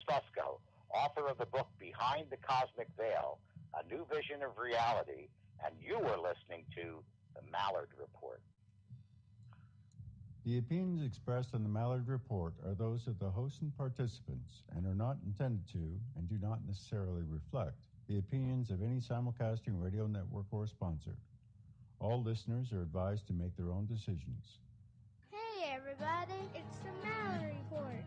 Susko, author of the book Behind the Cosmic Veil, A New Vision of Reality, and you are listening to The Mallard Report. The opinions expressed on The Mallard Report are those of the hosts and participants and are not intended to and do not necessarily reflect the opinions of any simulcasting radio network or sponsor. All listeners are advised to make their own decisions. Hey everybody, it's the Mallard Report.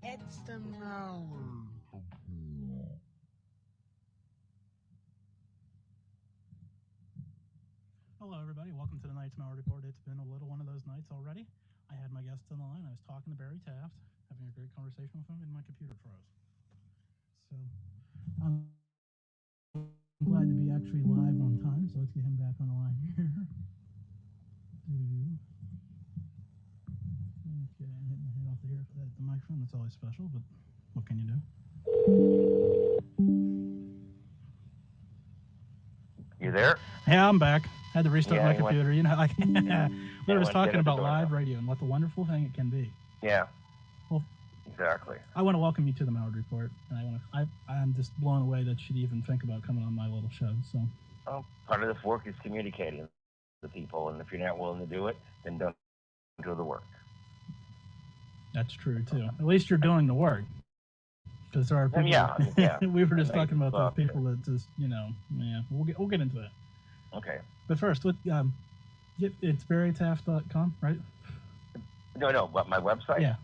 It's the Mallard. Hello, everybody. Welcome to tonight's Mallard Report. It's been a little one of those nights already. I had my guest on the line. I was talking to Barry Taft, having a great conversation with him, and my computer froze. So I'm glad to be actually live on time. So let's get him back on the line here. Okay, I hit my head off the here for that the microphone. That's always special, but what can you do? You there? Yeah, I'm back. Had to restart my computer. You know, like we were just talking about live radio and what the wonderful thing it can be. Yeah. Well, exactly. I want to welcome you to the Mallard Report, and I'm just blown away that you'd even think about coming on my little show. So, part of this work is communicating with people, and if you're not willing to do it, then don't do the work. That's true too. At least you're doing the work, because there are people. Yeah. We were just talking about those people that just, we'll get into that. Okay. But first, it's barrytaft.com, right? No, but my website? Yeah.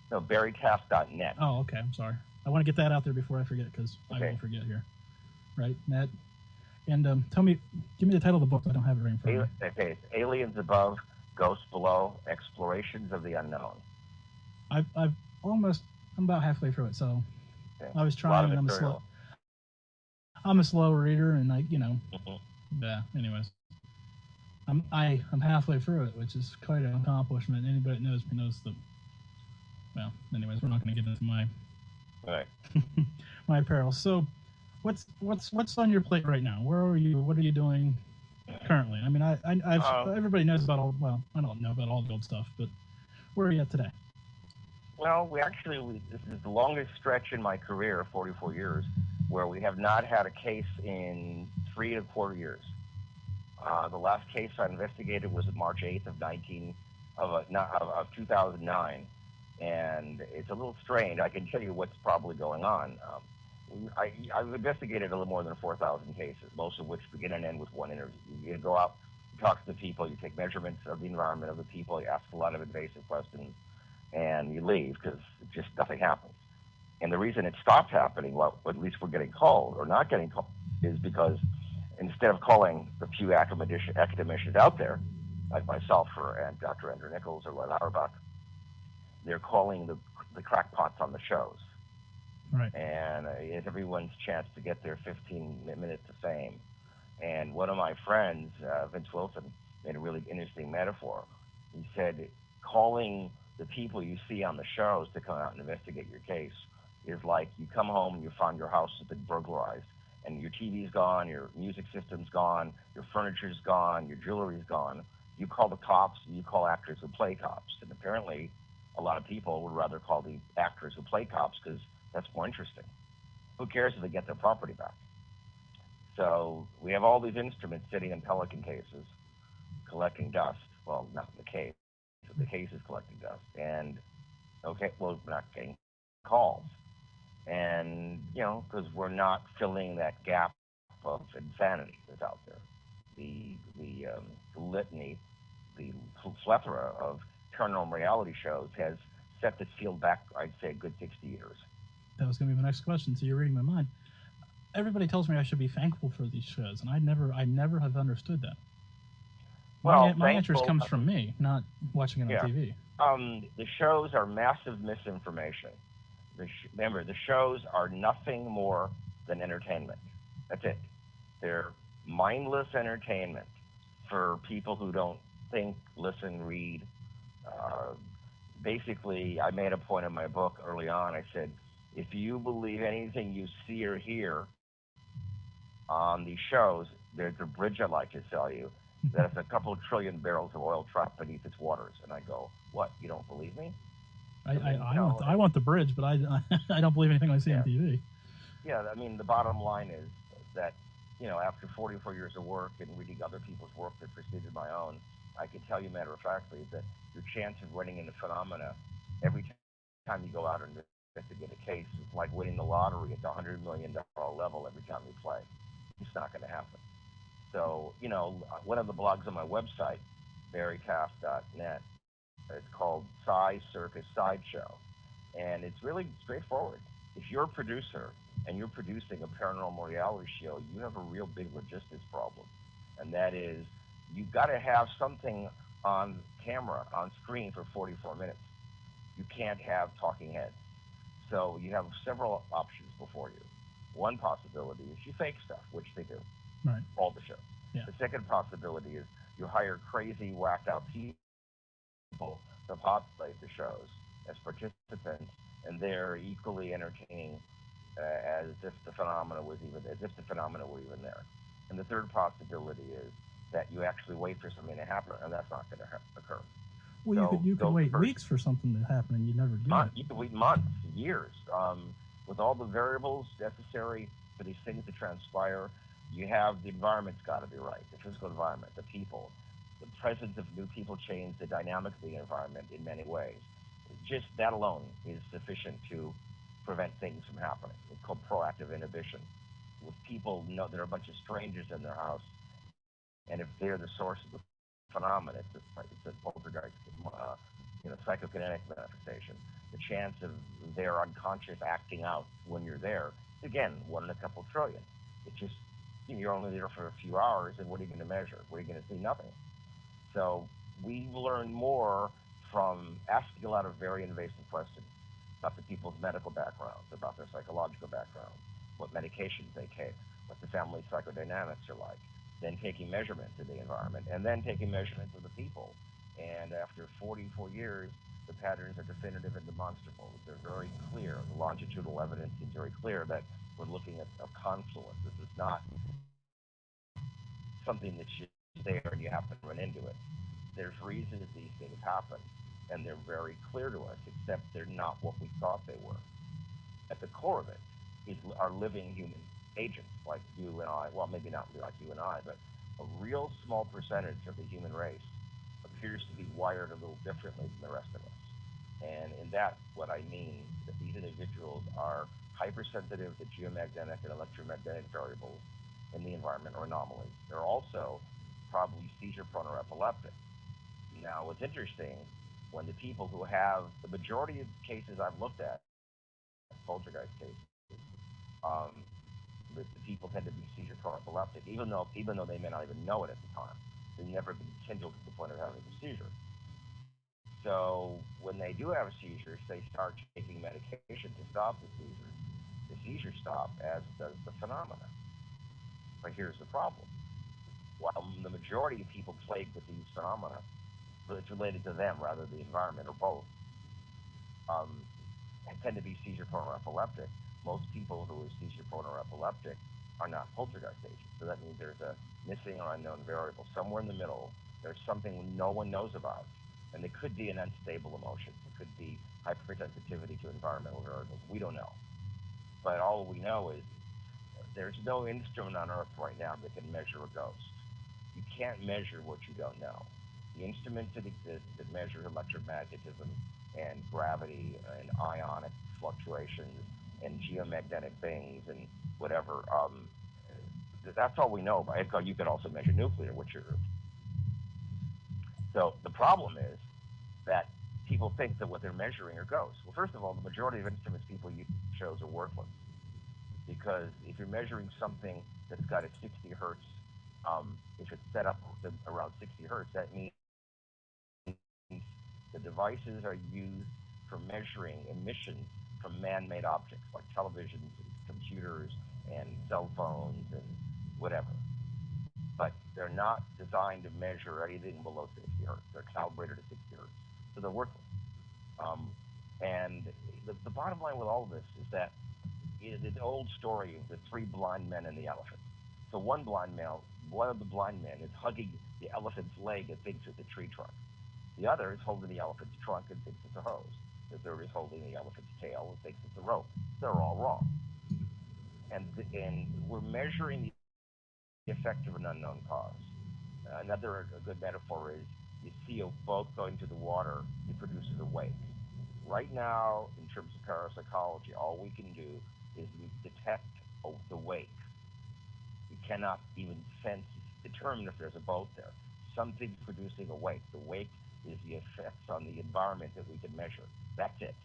No, barrytaft.net. Oh, okay. I'm sorry. I want to get that out there before I forget, because I will forget here. Right, net. And give me the title of the book. I don't have it right in front of me. Okay, it's Aliens Above, Ghosts Below, Explorations of the Unknown. I'm about halfway through it, so I was trying, and I'm a slow reader, and yeah. Anyways, I'm halfway through it, which is quite an accomplishment. Anybody that knows me knows that. Well, anyways, we're not going to get into my peril. So, what's on your plate right now? Where are you? What are you doing currently? I mean, everybody knows about all. Well, I don't know about all the old stuff, but where are you at today? Well, this is the longest stretch in my career, 44 years, where we have not had a case in 3.25 years. The last case I investigated was March 8th of 2009, and it's a little strained. I can tell you what's probably going on. I've investigated a little more than 4,000 cases, most of which begin and end with one interview. You go out, you talk to the people, you take measurements of the environment of the people, you ask a lot of invasive questions, and you leave because just nothing happens. And the reason it stopped happening, well, at least we're getting called or not getting called, is because instead of calling the few academicians out there, like myself and Dr. Andrew Nichols or Len Auerbach, they're calling the crackpots on the shows. Right. And it's everyone's chance to get their 15 minutes of fame. And one of my friends, Vince Wilson, made a really interesting metaphor. He said, calling the people you see on the shows to come out and investigate your case is like you come home and you find your house has been burglarized, and your TV's gone, your music system's gone, your furniture's gone, your jewelry's gone. You call the cops, and you call actors who play cops. And apparently, a lot of people would rather call the actors who play cops because that's more interesting. Who cares if they get their property back? So we have all these instruments sitting in Pelican cases, collecting dust. Well, not in the case. The case is collecting dust. And, we're not getting calls. And, because we're not filling that gap of insanity that's out there. The litany, the plethora of paranormal reality shows has set the field back, I'd say, a good 60 years. That was going to be my next question, so you're reading my mind. Everybody tells me I should be thankful for these shows, and I never have understood that. My interest comes from me, not watching it on TV. The shows are massive misinformation. Remember, the shows are nothing more than entertainment. That's it. They're mindless entertainment for people who don't think, listen, read. Uh, Basically, I made a point in my book early on. I said, if you believe anything you see or hear on these shows, there's a bridge I'd like to sell you that's a couple of trillion barrels of oil trapped beneath its waters. And I go, what? You don't believe me? I want the bridge, but I I don't believe anything I see on TV. Yeah, I mean, the bottom line is that, after 44 years of work and reading other people's work that preceded my own, I can tell you matter of factly that your chance of running into phenomena every time you go out and investigate a case is like winning the lottery at the $100 million level every time you play. It's not going to happen. So, one of the blogs on my website, barrytaft.net, it's called Sci Circus Sideshow. And it's really straightforward. If you're a producer and you're producing a paranormal reality show, you have a real big logistics problem. And that is, you've got to have something on camera, on screen for 44 minutes. You can't have talking heads. So you have several options before you. One possibility is you fake stuff, which they do. Right. All the shows. Yeah. The second possibility is you hire crazy, whacked out people to populate the shows as participants, and they're equally entertaining as if the phenomena were even there. And the third possibility is that you actually wait for something to happen, and that's not going to occur. Well, so you could wait weeks for something to happen, and you never get it. You could wait months, years, with all the variables necessary for these things to transpire. You have the environment's got to be right, the physical environment, the people, the presence of new people change the dynamic of the environment in many ways. Just that alone is sufficient to prevent things from happening. It's called proactive inhibition. With people know there are a bunch of strangers in their house, and if they're the source of the phenomenon, it's a poltergeist, psychokinetic manifestation. The chance of their unconscious acting out when you're there, again, 1 in a couple trillion. It's just, you're only there for a few hours, and what are you going to measure? What are you going to see? Nothing. So we learn more from asking a lot of very invasive questions about the people's medical backgrounds, about their psychological backgrounds, what medications they take, what the family psychodynamics are like, then taking measurements of the environment, and then taking measurements of the people. And after 44 years, the patterns are definitive and demonstrable. They're very clear. The longitudinal evidence is very clear that we're looking at a confluence. This is not something that's just there and you happen to run into it. There's reasons these things happen, and they're very clear to us, except they're not what we thought they were. At the core of it are living human agents like you and I. Well, maybe not like you and I, but a real small percentage of the human race appears to be wired a little differently than the rest of us. And in that, what I mean is that these individuals are hypersensitive to geomagnetic and electromagnetic variables in the environment or anomalies. They're also probably seizure-prone or epileptic. Now, what's interesting, when the people who have the majority of cases I've looked at, poltergeist cases, the people tend to be seizure-prone or epileptic, even though they may not even know it at the time. They've never been kindled to the point of having a seizure. So when they do have seizures, they start taking medication to stop the seizures. The seizures stop, as does the phenomena. But here's the problem. While the majority of people plagued with these phenomena, it's related to them rather than the environment or both, tend to be seizure-prone or epileptic. Most people who are seizure-prone or epileptic are not poltergeist agents. So that means there's a missing or unknown variable. Somewhere in the middle, there's something no one knows about. And it could be an unstable emotion. It could be hypersensitivity to environmental variables. We don't know. But all we know is there's no instrument on Earth right now that can measure a ghost. You can't measure what you don't know. The instruments that exist that measure electromagnetism and gravity and ionic fluctuations and geomagnetic things and whatever, that's all we know about. You can also measure nuclear, which are. So the problem is that people think that what they're measuring are ghosts. Well, first of all, the majority of instruments people use shows are worthless, because if you're measuring something that's got a 60 hertz, if it's set up around 60 hertz, that means the devices are used for measuring emissions from man-made objects like televisions and computers and cell phones and whatever. But They're not designed to measure anything below 60 hertz. They're calibrated to 60 hertz, so they're worthless. And the bottom line with all of this is that the old story of the three blind men and the elephant. So one of the blind men is hugging the elephant's leg and thinks it's a tree trunk. The other is holding the elephant's trunk and thinks it's a hose. The third is holding the elephant's tail and thinks it's a rope. They're all wrong. And we're measuring the effect of an unknown cause. Another good metaphor is you see a boat going to the water, it produces a wake. Right now, in terms of parapsychology, all we can do is detect the wake. We cannot even determine if there's a boat there. Something's producing a wake. The wake is the effects on the environment that we can measure. That's it.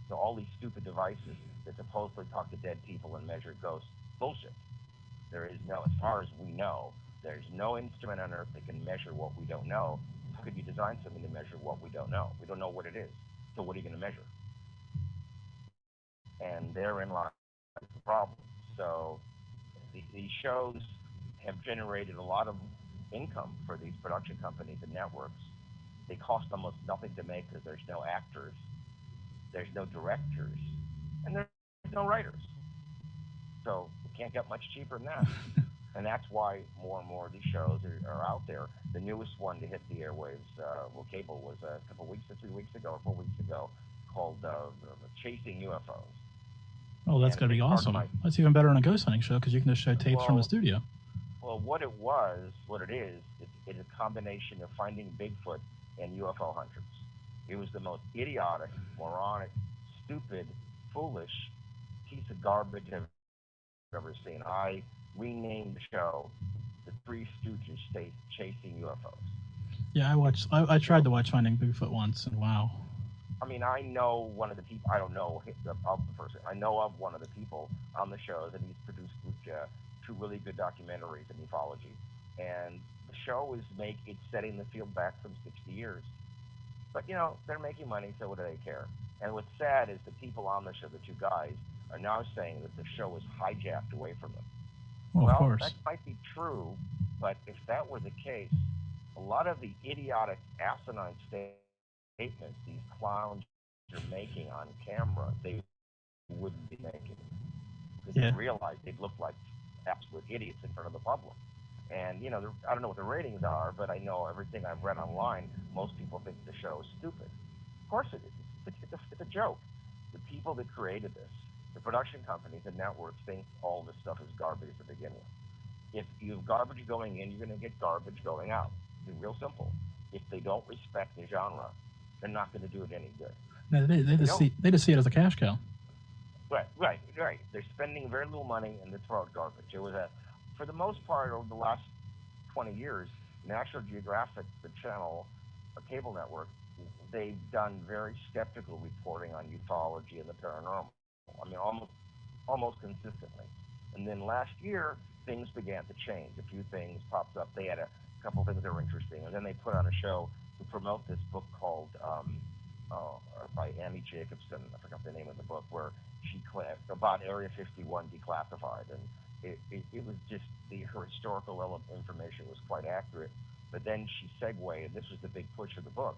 So all these stupid devices that supposedly talk to dead people and measure ghosts, bullshit. There is no, as far as we know, there's no instrument on Earth that can measure what we don't know. How could you design something to measure what we don't know? We don't know what it is. So what are you going to measure? And therein lies the problem. So these shows have generated a lot of income for these production companies and networks. They cost almost nothing to make because there's no actors, there's no directors, and there's no writers. So it can't get much cheaper than that. And that's why more and more of these shows are out there. The newest one to hit the airwaves, cable, was a couple weeks or 3 weeks ago or 4 weeks ago, called Chasing UFOs. Oh, that's going to be awesome. That's even better than a ghost hunting show because you can just show tapes from the studio. Well, what it is, it's a combination of Finding Bigfoot and UFO hunters. It was the most idiotic, moronic, stupid, foolish piece of garbage I've ever seen. I renamed the show The Three Stooges Chasing UFOs. Yeah, I tried to watch Finding Bigfoot once, and wow. I mean, I know one of the people. I don't know of the person. I know of one of the people on the show that he's produced two really good documentaries in ufology, and the show is it's setting the field back from 60 years. But they're making money, so what do they care? And what's sad is the people on the show, the two guys, are now saying that the show was hijacked away from them. Well, of course. That might be true, but if that were the case, a lot of the idiotic, asinine statements these clowns are making on camera, they wouldn't be making. Because they realize they'd look like absolute idiots in front of the public. And, I don't know what the ratings are, but I know everything I've read online, most people think the show is stupid. Of course it is. It's a joke. The people that created this, the production companies and networks, think all this stuff is garbage to begin with. If you have garbage going in, you're going to get garbage going out. It's real simple. If they don't respect the genre, they're not going to do it any good. No, they just see it as a cash cow. Right. They're spending very little money and they throw out garbage. It was for the most part, over the last 20 years, National Geographic, the channel, a cable network, they've done very skeptical reporting on ufology and the paranormal. I mean, almost consistently. And then last year, things began to change. A few things popped up. They had a couple things that were interesting, and then they put on a show to promote this book called by Amy Jacobson. I forgot the name of the book, where she about Area 51 declassified, and it was just her historical information was quite accurate. But then she segued, and this was the big push of the book.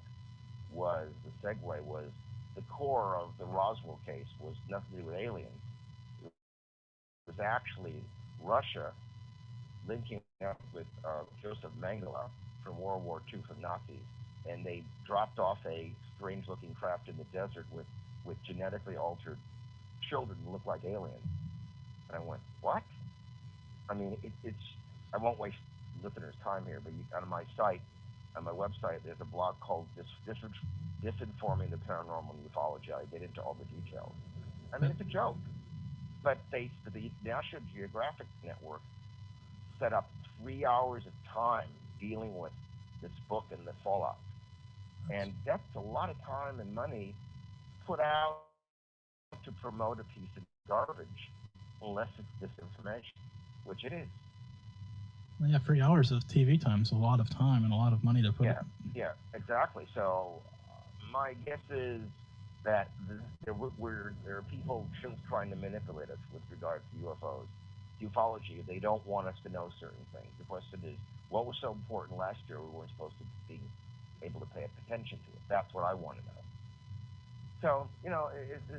Was the core of the Roswell case was nothing to do with aliens. It was actually Russia linking up with Joseph Mengele from World War II, from Nazis, and they dropped off a strange-looking craft in the desert with genetically altered children who look like aliens. And I went, what? I mean, I won't waste listeners' time here, but on my site, on my website, there's a blog called Disinforming the Paranormal and Ufology. I get into all the details. I mean, it's a joke. But the National Geographic Network set up 3 hours of time dealing with this book and the fallout. And that's a lot of time and money put out to promote a piece of garbage, unless it's disinformation, which it is. Yeah, 3 hours of TV time is a lot of time and a lot of money to put. Yeah, exactly. So my guess is that there are people just trying to manipulate us with regard to UFOs. Ufology, they don't want us to know certain things. The question is, What was so important last year we weren't supposed to be able to pay attention to it? That's what I want to know. So,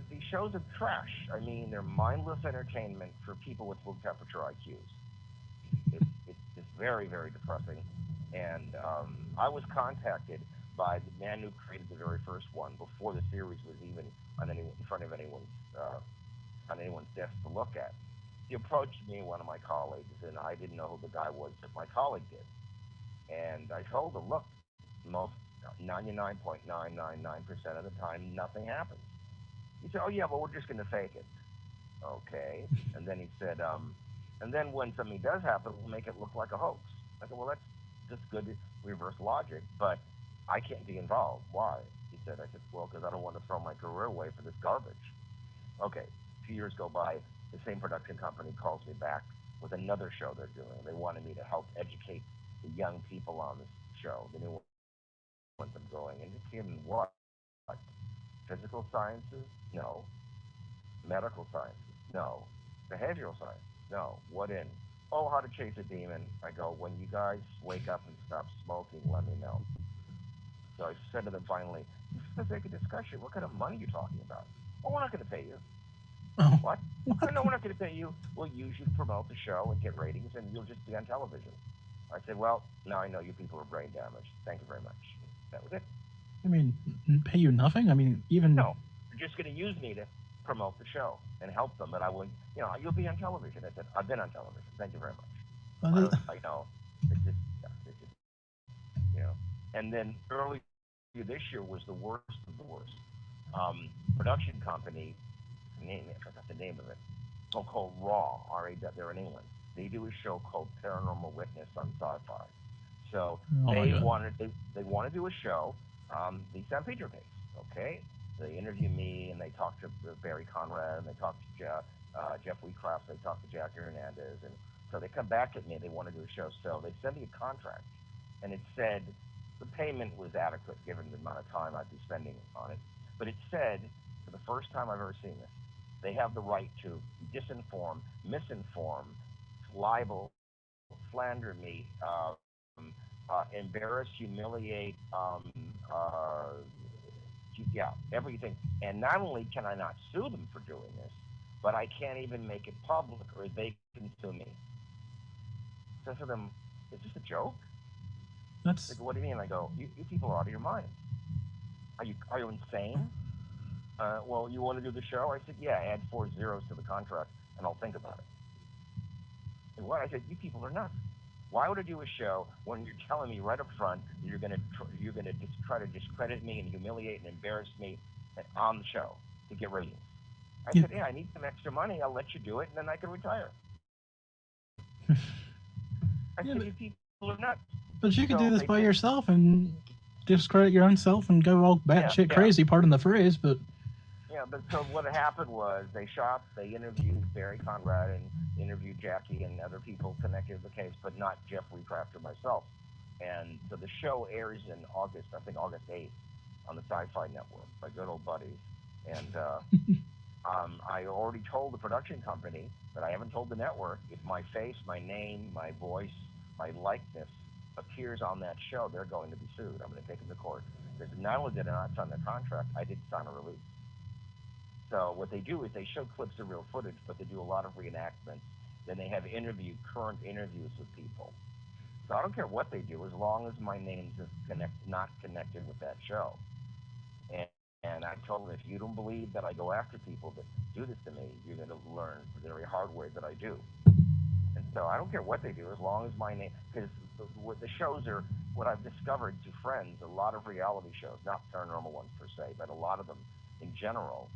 these shows are trash. I mean, they're mindless entertainment for people with room temperature IQs. It's just very, very depressing. And I was contacted by the man who created the very first one before the series was even in front of anyone's desk to look at. He approached me, one of my colleagues, and I didn't know who the guy was, but my colleague did. And I told him, look, most 99.999% of the time, nothing happens. He said, oh, yeah, but we're just going to fake it. Okay. And then he said, and then when something does happen, we'll make it look like a hoax. I said, well, that's just good reverse logic, but I can't be involved. Why? He said, I said, well, because I don't want to throw my career away for this garbage. Okay. A few years go by, the same production company calls me back with another show they're doing. They wanted me to help educate the young people on this show, the new ones I'm going. And it's in what? Physical sciences? No. Medical sciences? No. Behavioral science? No. What in? Oh, how to chase a demon. I go, when you guys wake up and stop smoking, let me know. So I said to them finally, for the sake of discussion, what kind of money are you talking about? Oh, we're not going to pay you. Oh. What? No, we're not going to pay you. We'll use you to promote the show and get ratings, and you'll just be on television. I said, well, now I know you people are brain damaged. Thank you very much. That was it. I mean, pay you nothing? I mean, even... No, they're just going to use me to promote the show and help them, but I would, you'll be on television. I said, I've been on television. Thank you very much. I know. It's just, And then early this year was the worst of the worst. Production company, I forgot the name of it, called Raw, R-A-W, they're in England. They do a show called Paranormal Witness on Sci-Fi. So they want to do a show, the San Pedro case, okay? They interview me, and they talk to Barry Conrad, and they talk to Jeff Wheatcraft, they talk to Jack Hernandez, and so they come back at me, and they want to do a show. So they send me a contract, and it said the payment was adequate given the amount of time I'd be spending on it. But it said, for the first time I've ever seen this, they have the right to disinform, misinform, libel, slander me, embarrass, humiliate, everything. And not only can I not sue them for doing this, but I can't even make it public, or they can sue me. So for them, is this a joke? That's... Like, what do you mean? I go, you people are out of your minds. Are you insane? Well, you want to do the show? I said, yeah, add 4 zeros to the contract, and I'll think about it. And what? I said, you people are nuts. Why would I do a show when you're telling me right up front that you're going to try to discredit me and humiliate and embarrass me on the show to get ratings? I said, yeah, I need some extra money. I'll let you do it, and then I can retire. I said, you people are nuts. But you could do this by yourself and discredit your own self and go all batshit crazy, pardon the phrase, but... Yeah, but so what happened was they interviewed Barry Conrad and interviewed Jackie and other people connected to the case, but not Jeff Wheatcraft or myself. And so the show airs in August 8th on the Sci-Fi Network, my good old buddies. And I already told the production company, but I haven't told the network, if my face, my name, my voice, my likeness appears on that show, they're going to be sued. I'm going to take them to court. Because not only did I not sign the contract, I didn't sign a release. So what they do is they show clips of real footage, but they do a lot of reenactments. Then they have current interviews with people. So I don't care what they do, as long as my name's not connected with that show. And I told them, if you don't believe that I go after people that do this to me, you're going to learn the very hard way that I do. And so I don't care what they do, as long as my name, because the shows are, what I've discovered through friends, a lot of reality shows, not paranormal ones per se, but a lot of them in general,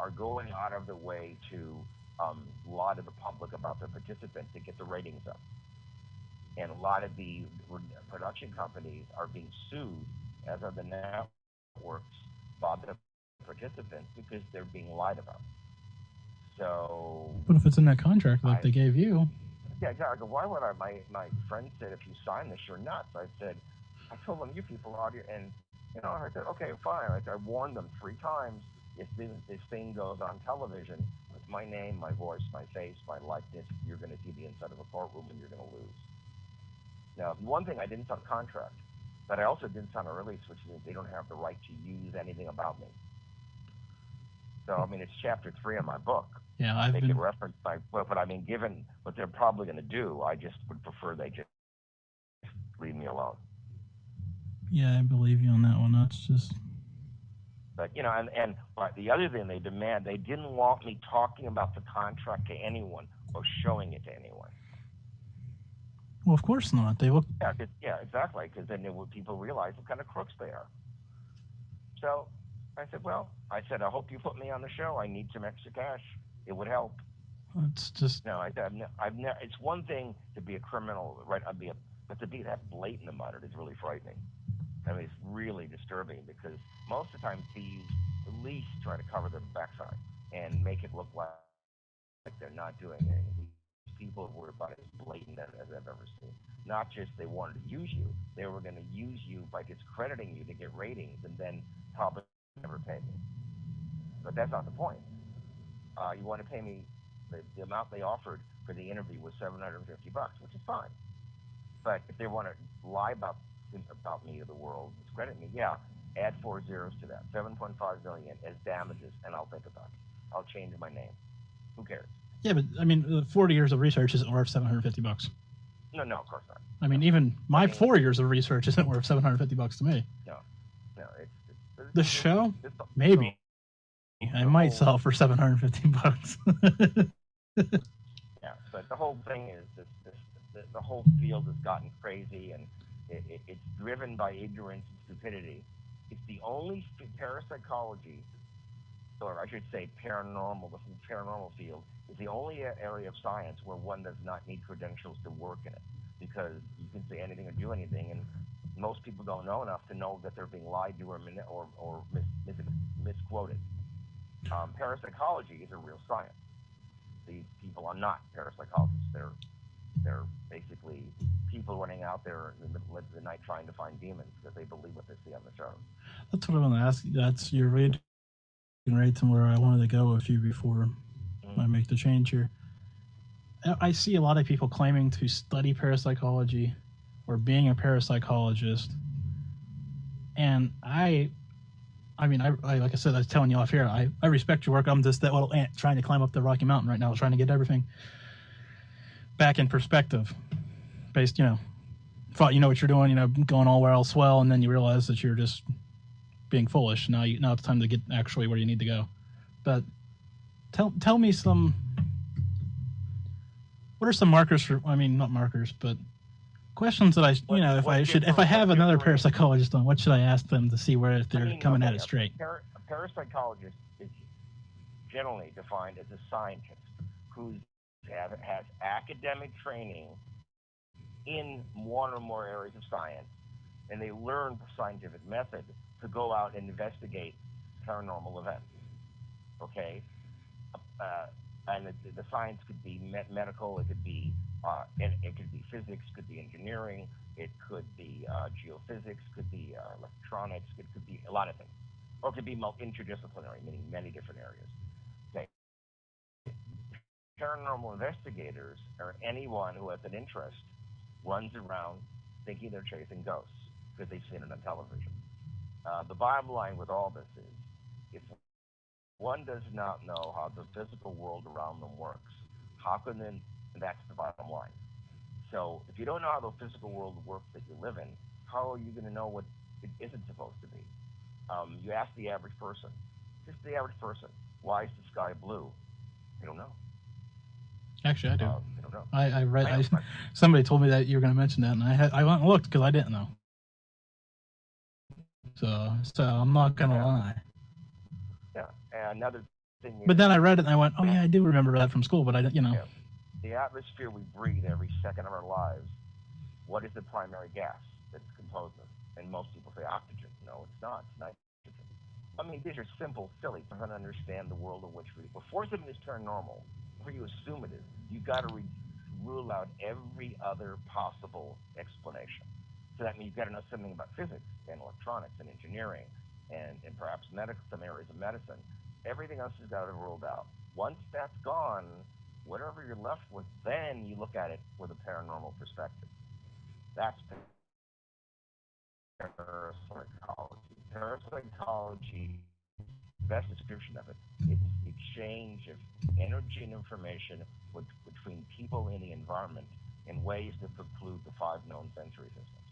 are going out of the way to lie to the public about their participants to get the ratings up. And a lot of the production companies are being sued, as are the networks, by the participants because they're being lied about. So... But if it's in that contract that they gave you... Yeah, exactly. Why would I? My friend said, if you sign this, you're nuts. I told them, you people are out here, and I said, okay, fine. I warned them 3 times. If this thing goes on television with my name, my voice, my face, my likeness, you're going to see the inside of a courtroom and you're going to lose. Now, one thing, I didn't sign a contract, but I also didn't sign a release, which means they don't have the right to use anything about me. So, I mean, it's chapter 3 of my book. Yeah, they could reference my book, but I mean, given what they're probably going to do, I just would prefer they just leave me alone. Yeah, I believe you on that one. That's just. But, you know, and the other thing they demand, they didn't want me talking about the contract to anyone or showing it to anyone. Well, of course not. They look. Yeah, exactly, because then people realize what kind of crooks they are. So I said, I hope you put me on the show. I need some extra cash. It would help. It's just. No, I've never. It's one thing to be a criminal, right? But to be that blatant about it is really frightening. I mean, it's really disturbing because most of the time thieves at least try to cover their backside and make it look like they're not doing anything. People were about as blatant as I've ever seen. Not just they wanted to use you, they were going to use you by discrediting you to get ratings and then probably never pay me. But that's not the point. You want to pay me, the amount they offered for the interview was $750, which is fine. But if they want to lie about me to the world, discredit me, add 4 zeros to that, 7.5 million as damages, and I'll think about it. I'll change my name. Who cares? Yeah, but I mean, 40 years of research isn't worth $750. No, of course not. I mean, even my 4 years of research isn't worth $750 to me. No, it's the show, maybe. I might sell for $750. Yeah, but the whole thing is the whole field has gotten crazy, and it's driven by ignorance and stupidity. It's the only parapsychology, or I should say paranormal, the paranormal field, is the only area of science where one does not need credentials to work in it, because you can say anything or do anything, and most people don't know enough to know that they're being lied to or misquoted. Parapsychology is a real science. These people are not parapsychologists. They're basically people running out there in the middle of the night trying to find demons because they believe what they see on the show. That's what I want to ask you. That's you're right to where I wanted to go with you before I make the change here. I see a lot of people claiming to study parapsychology or being a parapsychologist, and I mean, I like I said, I was telling you off here, I respect your work. I'm just that little ant trying to climb up the Rocky Mountain right now, trying to get everything back in perspective. Based, thought you know what you're doing, going all else well, and then you realize that you're just being foolish. Now it's time to get actually where you need to go. But tell me what are some markers for? I mean, not markers, but questions that if I have another parapsychologist on, what should I ask them to see where they're coming at it straight? A parapsychologist is generally defined as a scientist who has academic training in one or more areas of science, and they learn the scientific method to go out and investigate paranormal events. Okay, and the science could be medical, it could be physics, could be engineering, it could be geophysics, could be electronics, it could be a lot of things, or it could be interdisciplinary, meaning many different areas. Okay, paranormal investigators or anyone who has an interest runs around thinking they're chasing ghosts because they've seen it on television. The bottom line with all this is, if one does not know how the physical world around them works, how can then, and that's the bottom line. So if you don't know how the physical world works that you live in, how are you going to know what it isn't supposed to be? You ask the average person, just the average person, why is the sky blue? They don't know. Actually, I do. I don't know. I read. Somebody told me that you were going to mention that, and I went and looked because I didn't know. So I'm not going to lie. Yeah, and another thing. But then I read it and I went, oh yeah, I do remember that from school, but I didn't, Yeah. The atmosphere we breathe every second of our lives, what is the primary gas that's composed of? And most people say oxygen. No, it's not. It's nitrogen. I mean, these are simple, silly. We're going to understand the world in which before something is paranormal, before you assume it is, you've got to rule out every other possible explanation. So that means you've got to know something about physics and electronics and engineering and perhaps some areas of medicine. Everything else has got to be ruled out. Once that's gone, whatever you're left with, then you look at it with a paranormal perspective. That's parapsychology. Parapsychology, best description of it, it's the exchange of energy and information between people in the environment in ways that preclude the 5 known sensory systems.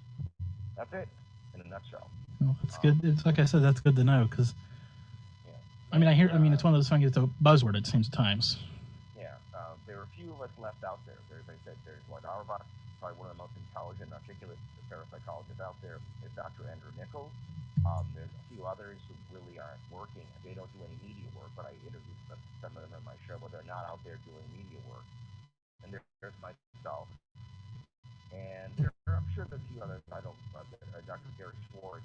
That's it, in a nutshell. Well, it's good. It's like I said, that's good to know because, yeah. I mean, it's one of those things that's a buzzword, it seems at times. Yeah, there are a few of us left out there. As I said, there's Auerbach, probably one of the most intelligent, articulate parapsychologists out there. There's Dr. Andrew Nichols. There's a few others who really aren't working. They don't do any media work, but I interviewed some of them on my show, but they're not out there doing media work. And there's myself. And I'm sure there's a few others. I don't. Dr. Gary Schwartz,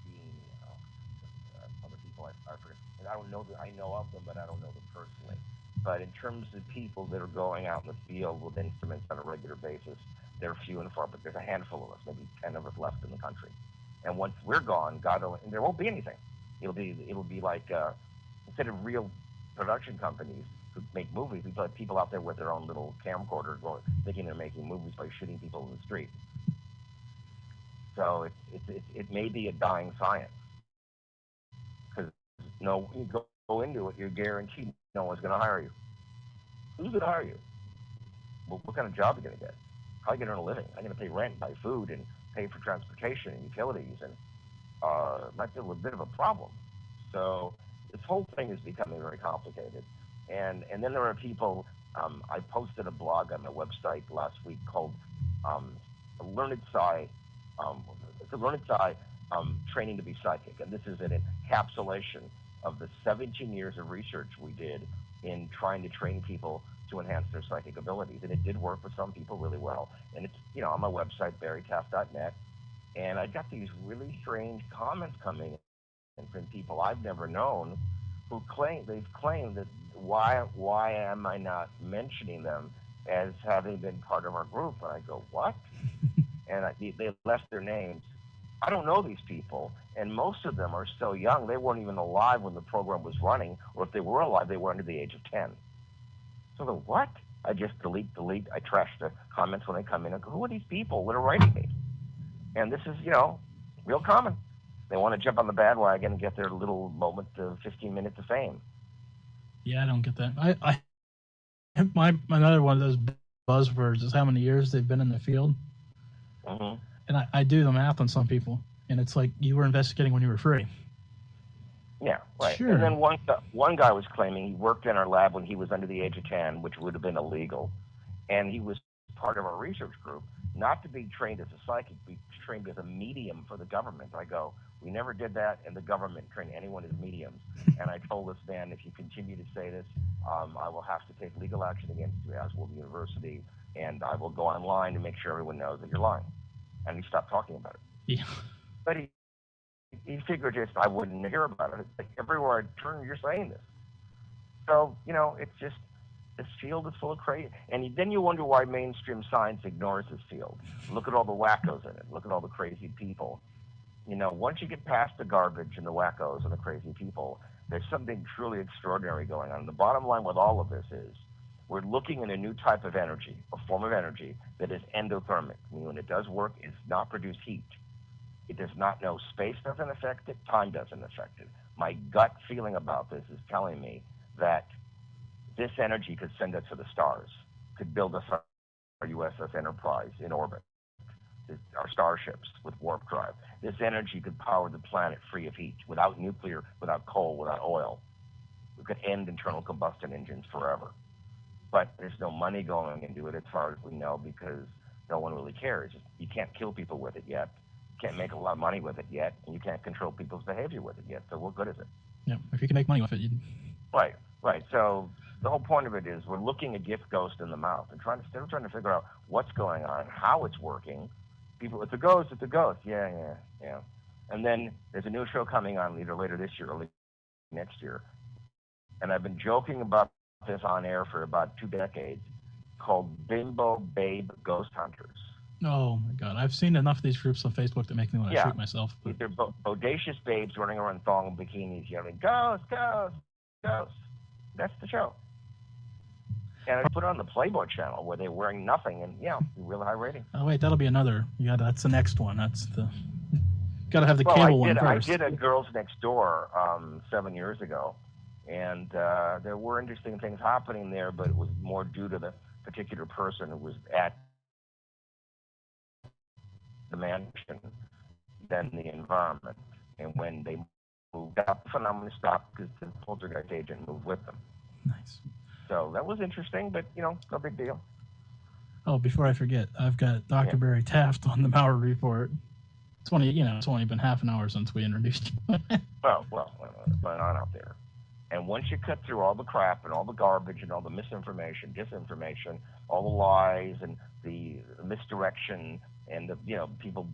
being other people I forget. And I don't know that I know of them, but I don't know them personally. But in terms of people that are going out in the field with instruments on a regular basis, they're few and far. But there's a handful of us, maybe 10 of us left in the country. And once we're gone, and there won't be anything. It'll be like instead of real production companies who make movies, we put people out there with their own little camcorder, thinking they're making movies by shooting people in the street. So it may be a dying science because you go into it, you're guaranteed no one's going to hire you. Who's going to hire you? Well, what kind of job are you going to get? How are you going to earn a living? How are you going to pay rent, buy food, and pay for transportation and utilities? And it might be a bit of a problem. So this whole thing is becoming very complicated. And then there are people. I posted a blog on my website last week called Learned Psi. It's a Learned Psi training to be psychic, and this is an encapsulation of the 17 years of research we did in trying to train people to enhance their psychic abilities, and it did work for some people really well. And it's on my website barrytaft.net, and I got these really strange comments coming in from people I've never known who claim that why am I not mentioning them as having been part of our group? And I go, what? And they left their names. I don't know these people, and most of them are so young, they weren't even alive when the program was running, or if they were alive, they were under the age of 10. So the what? I just delete. I trash the comments when they come in. I go, who are these people that are writing me? And this is, real common. They want to jump on the bandwagon and get their little moment of 15 minutes of fame. Yeah, I don't get that. Another one of those buzzwords is how many years they've been in the field. Mm-hmm. And I do the math on some people, and it's like you were investigating when you were free. Yeah, right. Sure. And then one guy was claiming he worked in our lab when he was under the age of 10, which would have been illegal. And he was part of our research group, not to be trained as a psychic, be trained as a medium for the government. I go, we never did that, and the government trained anyone as mediums. And I told this man, if you continue to say this, I will have to take legal action against you, as will the university, and I will go online to make sure everyone knows that you're lying. And he stopped talking about it. Yeah. But he figured I wouldn't hear about it. It's like everywhere I turn, you're saying this. So, it's just, this field is full of crazy. And then you wonder why mainstream science ignores this field. Look at all the wackos in it. Look at all the crazy people. Once you get past the garbage and the wackos and the crazy people, there's something truly extraordinary going on. And the bottom line with all of this is we're looking at a new type of energy, a form of energy that is endothermic. Meaning when it does work, it does not produce heat. It does not know space doesn't affect it, time doesn't affect it. My gut feeling about this is telling me that this energy could send us to the stars, could build us our USS Enterprise in orbit, our starships with warp drive. This energy could power the planet free of heat, without nuclear, without coal, without oil. We could end internal combustion engines forever. But there's no money going into it as far as we know because no one really cares. You can't kill people with it yet. You can't make a lot of money with it yet, and you can't control people's behavior with it yet. So what good is it? Yeah, if you can make money with it, you... Right. So the whole point of it is we're looking a gift ghost in the mouth and trying to figure out what's going on, how it's working. People, it's a ghost. Yeah. And then there's a new show coming on either later this year or next year. And I've been joking about this on air for about 2 decades, called Bimbo Babe Ghost Hunters. Oh my God! I've seen enough of these groups on Facebook that make me want to shoot myself. But... They're bodacious babes running around thong bikinis yelling, "Ghost, ghost, ghost!" That's the show. And I put it on the Playboy channel where they're wearing nothing, and really high rating. Oh wait, that'll be another. Yeah, that's the next one. That's the. Got to have the cable one first. I did a Girls Next Door 7 years ago, and there were interesting things happening there, but it was more due to the particular person who was at the mansion than the environment. And when they moved out, the phenomenon stopped because the poltergeist agent moved with them. Nice. So that was interesting, but no big deal. Oh, before I forget, I've got Dr. Barry Taft on the Mallory Report. It's only been half an hour since we introduced you. well, what's going on out there? And once you cut through all the crap and all the garbage and all the misinformation, disinformation, all the lies and the misdirection and the people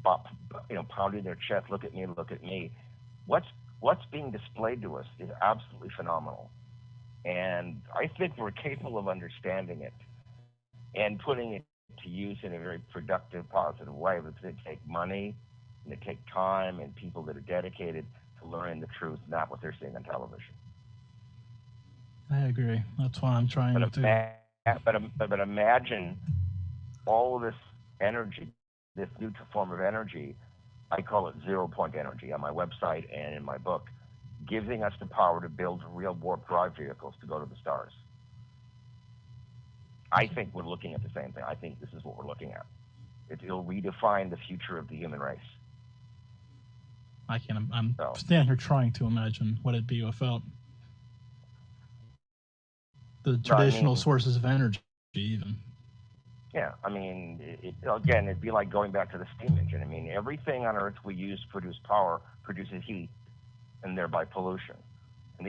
pounding their chest, look at me. What's being displayed to us is absolutely phenomenal, and I think we're capable of understanding it and putting it to use in a very productive, positive way. But it's going to take money and it take time and people that are dedicated to learning the truth, not what they're seeing on television. I agree. That's why I'm trying to. But imagine all of this energy, this new form of energy. I call it 0 point energy on my website and in my book, giving us the power to build real warp drive vehicles to go to the stars. I think we're looking at the same thing. I think this is what we're looking at. It'll redefine the future of the human race. I'm standing here trying to imagine what it'd be without the traditional sources of energy, even. Yeah, it'd be like going back to the steam engine. Everything on Earth we use to produce power produces heat, and thereby pollution. And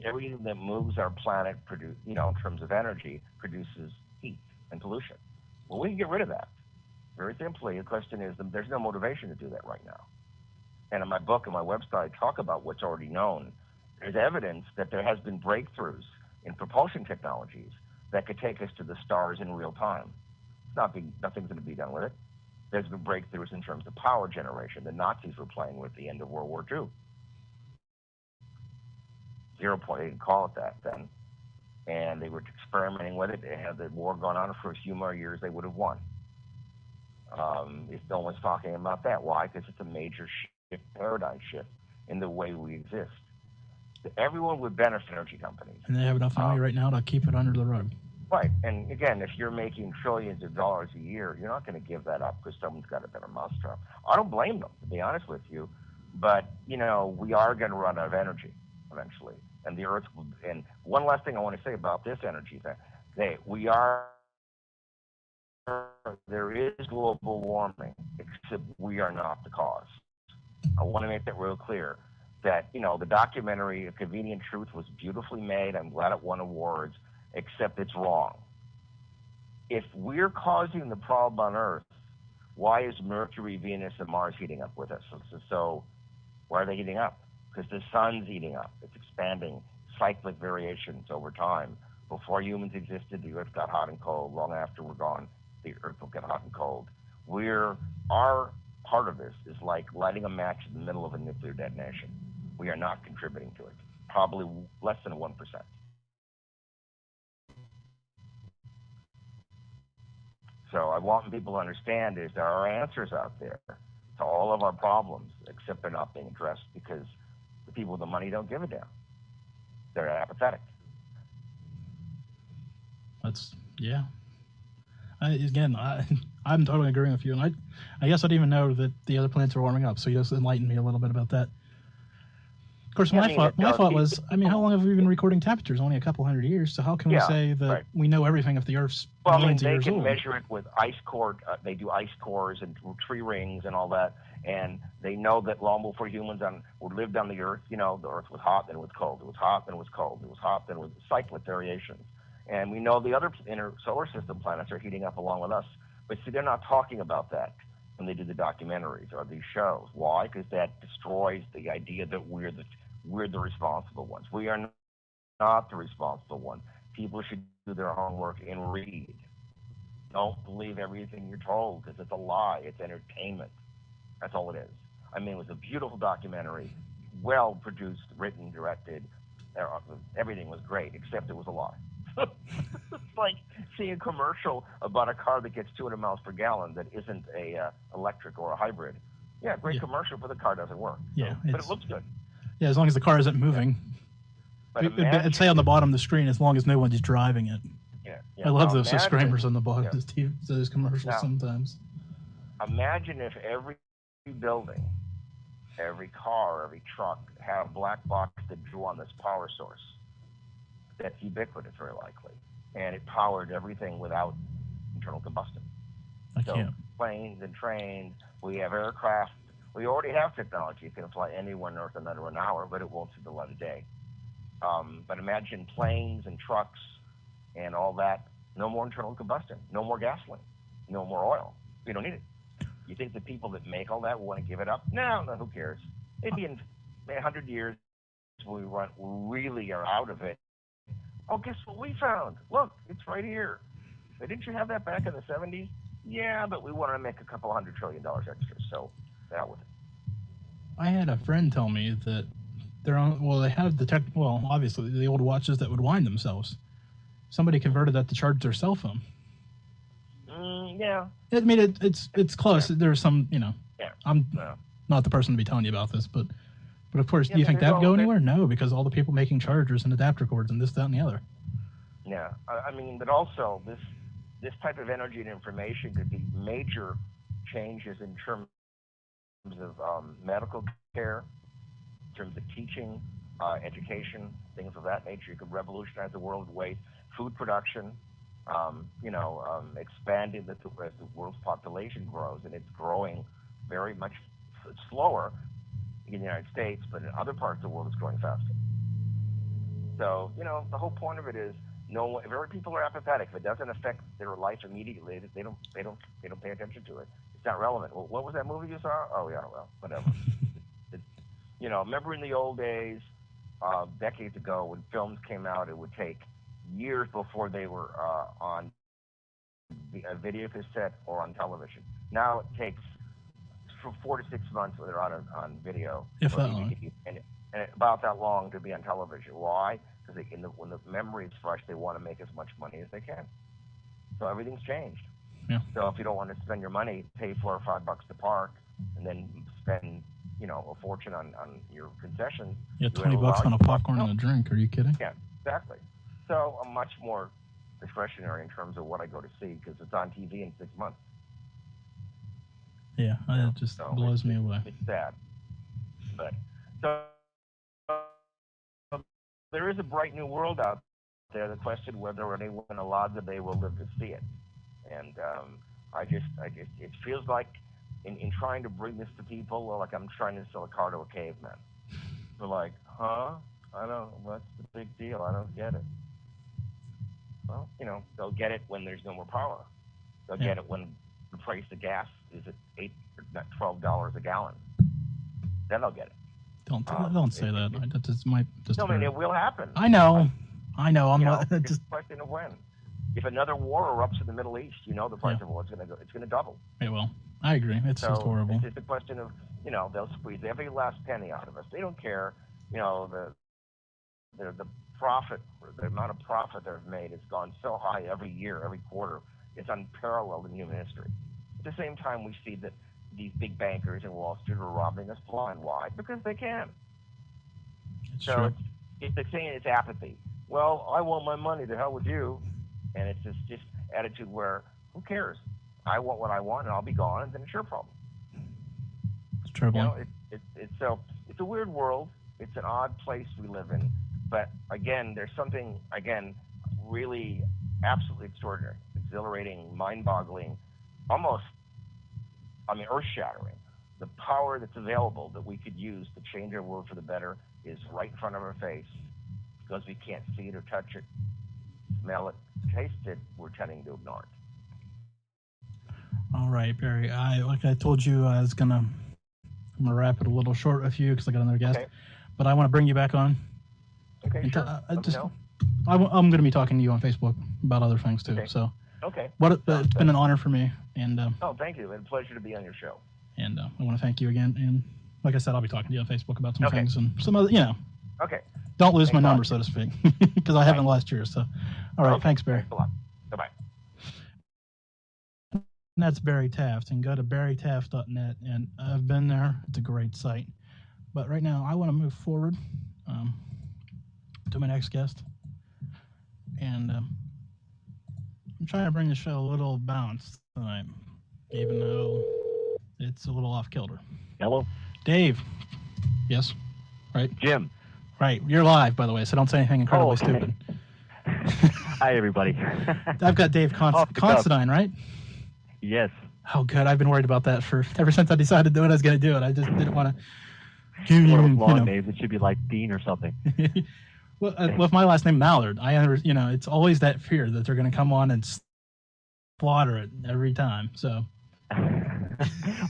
everything that moves our planet, in terms of energy, produces heat and pollution. Well, we can get rid of that. Very simply, the question is, there's no motivation to do that right now. And in my book and my website, I talk about what's already known. There's evidence that there has been breakthroughs in propulsion technologies that could take us to the stars in real time. Nothing's going to be done with it. There's been breakthroughs in terms of power generation. The Nazis were playing with the end of World War II. 0 point, they didn't call it that then. And they were experimenting with it. Had the war gone on for a few more years, they would have won. If no one's talking about that. Why? Because it's a major paradigm shift in the way we exist. Everyone would benefit, energy companies. And they have enough money right now to keep it under the rug. Right. And again, if you're making trillions of dollars a year, you're not going to give that up because someone's got a better mousetrap. I don't blame them, to be honest with you. But, we are going to run out of energy eventually. And the Earth will. And one last thing I want to say about this energy thing. There is global warming, except we are not the cause. I want to make that real clear. That, the documentary, A Convenient Truth, was beautifully made. I'm glad it won awards, except it's wrong. If we're causing the problem on Earth, why is Mercury, Venus, and Mars heating up with us? So why are they heating up? Because the sun's heating up. It's expanding, cyclic variations over time. Before humans existed, the Earth got hot and cold. Long after we're gone, the Earth will get hot and cold. Our part of this is like lighting a match in the middle of a nuclear detonation. We are not contributing to it. Probably less than 1%. So I want people to understand is there are answers out there to all of our problems, except they're not being addressed because the people with the money don't give a damn. They're apathetic. I'm totally agreeing with you, and I guess I didn't even know that the other planets are warming up. So you just enlightened me a little bit about that. Of course, my thought was, how long have we been recording temperatures? Only a couple hundred years. So how can we say that we know everything if the Earth's millions of years old? They can measure it with ice core. They do ice cores and tree rings and all that, and they know that long before humans lived on the Earth, the Earth was hot, then it was cold. It was hot, then it was cold. It was hot, then it was cyclic variations. And we know the other inner solar system planets are heating up along with us. But see, they're not talking about that when they do the documentaries or these shows. Why? Because that destroys the idea that we're the responsible ones. We are not the responsible ones. People should do their homework and read. Don't believe everything you're told because it's a lie. It's entertainment. That's all it is. It was a beautiful documentary, well produced, written, directed. Everything was great, except it was a lie. It's like seeing a commercial about a car that gets 200 miles per gallon that isn't a electric or a hybrid. Yeah, great commercial, but the car doesn't work. Yeah, so, but it looks good. Yeah, as long as the car isn't moving. But it'd say on the bottom of the screen, as long as no one's driving it. Yeah. I love those disclaimers on the bottom of those commercials sometimes. Imagine if every building, every car, every truck had a black box that drew on this power source. That's ubiquitous, very likely. And it powered everything without internal combustion. Planes and trains, we have aircraft. We already have technology. You can fly anywhere north and under an hour, but it won't see the light of day. But imagine planes and trucks and all that. No more internal combustion. No more gasoline. No more oil. We don't need it. You think the people that make all that will want to give it up? No, who cares? Maybe in 100 years we really are out of it. Oh, guess what we found? Look, it's right here. But didn't you have that back in the 70s? Yeah, but we want to make a couple $100 trillion extra, so that was it. I had a friend tell me that they're on. Well, they have obviously the old watches that would wind themselves. Somebody converted that to charge their cell phone. Yeah. I mean, it's close. Yeah. There's some, I'm not the person to be telling you about this, but of course, do you think that would go anywhere? No, because all the people making chargers and adapter cords and this, that, and the other. Yeah, I mean, but also this type of energy and information could be major changes in terms of medical care, in terms of teaching, education, things of that nature. You could revolutionize the world with food production, expanding as the world's population grows, and it's growing very much slower in the United States, but in other parts of the world it's growing faster. So, the whole point of it is very people are apathetic. If it doesn't affect their life immediately, they don't pay attention to it. It's not relevant. Well, what was that movie you saw? Oh yeah, well, whatever. Remember in the old days, decades ago, when films came out, it would take years before they were on a video cassette or on television. Now it takes from 4 to 6 months when they're on video. If that long. And about that long to be on television. Why? Because when the memory is fresh, they want to make as much money as they can. So everything's changed. Yeah. So if you don't want to spend your money, pay $4 or $5 to park, and then spend a fortune on your concessions. Yeah, $20 on a popcorn and a drink. Are you kidding? Yeah, exactly. So I'm much more discretionary in terms of what I go to see because it's on TV in 6 months. Yeah, it just blows me away. It's sad. But so there is a bright new world out there. The question whether anyone alive today will live to see it. And it feels like in trying to bring this to people, like I'm trying to sell a car to a caveman. They're like, huh? What's the big deal? I don't get it. Well, they'll get it when there's no more power. They'll get it when the price of gas is at $12 a gallon. Then they'll get it. Don't say that. That just might just. No, I mean, it will happen. I know. I'm not. It's just a question of when. If another war erupts in the Middle East, the price of oil is going to go. It's going to double. It will. I agree. It's just horrible. It's just a question of they'll squeeze every last penny out of us. They don't care. The profit, the amount of profit they've made has gone so high every year, every quarter. It's unparalleled in human history. At the same time, we see that these big bankers in Wall Street are robbing us blind. Why? Because they can. It's true. It's saying it's apathy. Well, I want my money. The hell with you. And it's just attitude where who cares? I want what I want, and I'll be gone, and then it's your problem. It's troubling. It's a weird world. It's an odd place we live in. But again, there's something really absolutely extraordinary, exhilarating, mind-boggling, almost, earth-shattering. The power that's available that we could use to change our world for the better is right in front of our face. Because we can't see it or touch it, smell it, taste it, we're tending to ignore it. All right, Barry. Like I told you, I'm gonna wrap it a little short with you because I got another guest. Okay. But I want to bring you back on. Okay, sure. I'm going to be talking to you on Facebook about other things too. Okay. So, it's been an honor for me. And thank you. It's a pleasure to be on your show. And I want to thank you again. And like I said, I'll be talking to you on Facebook about some things and some other, Okay. Don't lose my number, so to speak, because I haven't last year. So, All right, thanks, Barry. Thanks a lot. Bye-bye. And that's Barry Taft, and go to barrytaft.net, and I've been there. It's a great site. But right now, I want to move forward to my next guest, and I'm trying to bring the show a little balanced tonight, even though it's a little off kilter. Hello? Dave. Yes? Right? Jim. Right. You're live, by the way, so don't say anything incredibly stupid. Hi, everybody. I've got Dave Considine, right? Yes. Oh, good. I've been worried about that ever since I decided to do it. I was going to do it. I just didn't want to. One of those long names. It should be like Dean or something. Well, with my last name Mallard, it's always that fear that they're going to come on and slaughter it every time. So.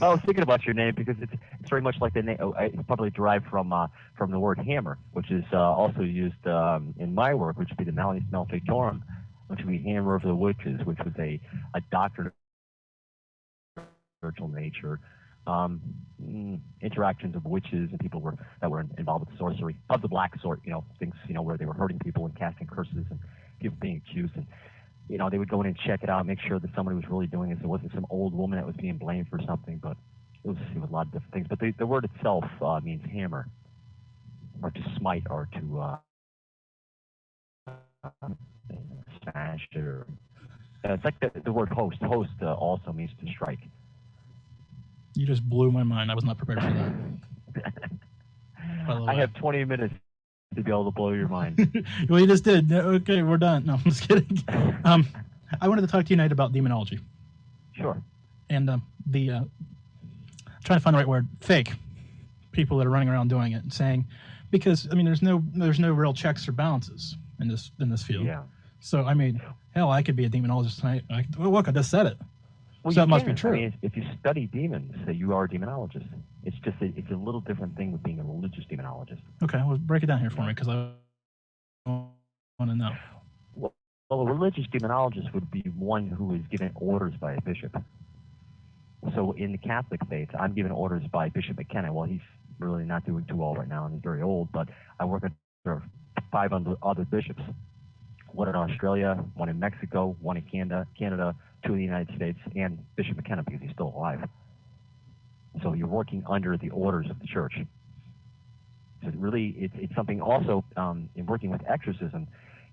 Well, I was thinking about your name because it's very much like the name. It's probably derived from the word hammer, which is also used in my work, which would be the Malleus Maleficarum, which would be hammer of the witches, which was a doctrine of spiritual nature. Interactions of witches and people that were involved with sorcery of the black sort, things, where they were hurting people and casting curses and people being accused, and they would go in and check it out, make sure that somebody was really doing it. So it wasn't some old woman that was being blamed for something, but it was a lot of different things. But the word itself means hammer, or to smite, or to smash, or it's like the word host. Host also means to strike. You just blew my mind. I was not prepared for that. I have 20 minutes to be able to blow your mind. Well, you just did. Okay, we're done. No, I'm just kidding. I wanted to talk to you tonight about demonology. Sure. And trying to find the right word. Fake people that are running around doing it and saying, because there's no real checks or balances in this field. Yeah. So hell, I could be a demonologist tonight. Look, I just said it. Well, so that must be true. If you study demons, you are a demonologist. It's just it's a little different thing with being a religious demonologist. Okay, well, break it down here for me, because I want to know. Well, a religious demonologist would be one who is given orders by a bishop. So in the Catholic faith, I'm given orders by Bishop McKenna. Well, he's really not doing too well right now, and he's very old, but I work under 5 other bishops. One in Australia, one in Mexico, one in Canada, 2 in the United States, and Bishop McKenna, because he's still alive. So you're working under the orders of the church. So really, it's something also in working with exorcism.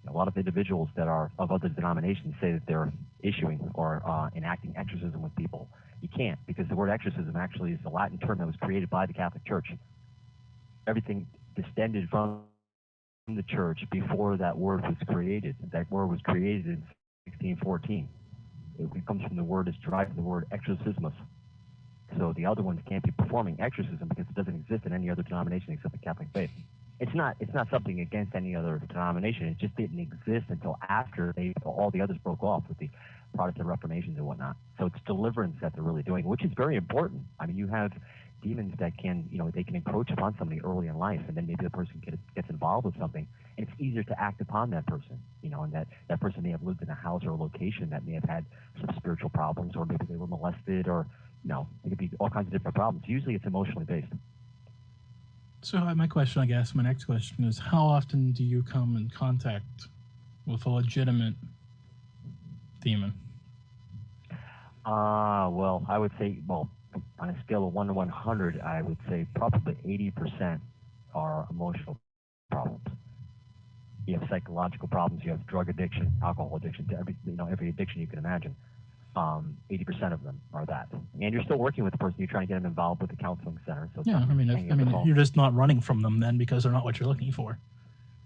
A lot of individuals that are of other denominations say that they're issuing or enacting exorcism with people. You can't, because the word exorcism actually is a Latin term that was created by the Catholic Church. Everything descended from the church before that word was created. That word was created in 1614. It comes from the word, it's derived from the word exorcismus. So the other ones can't be performing exorcism because it doesn't exist in any other denomination except the Catholic faith. It's not something against any other denomination. It just didn't exist until after all the others broke off with the Protestant Reformations and whatnot. So it's deliverance that they're really doing, which is very important. You have demons that can, they can encroach upon somebody early in life, and then maybe the person gets involved with something, and it's easier to act upon that person, and that person may have lived in a house or a location that may have had some spiritual problems, or maybe they were molested, or, it could be all kinds of different problems. Usually it's emotionally based. So my next question is, how often do you come in contact with a legitimate demon? Well, I would say, on a scale of 1 to 100, I would say probably 80% are emotional problems. You have psychological problems. You have drug addiction, alcohol addiction, every addiction you can imagine. 80% of them are that. And you're still working with the person. You're trying to get them involved with the counseling center. So yeah, you're just not running from them then, because they're not what you're looking for.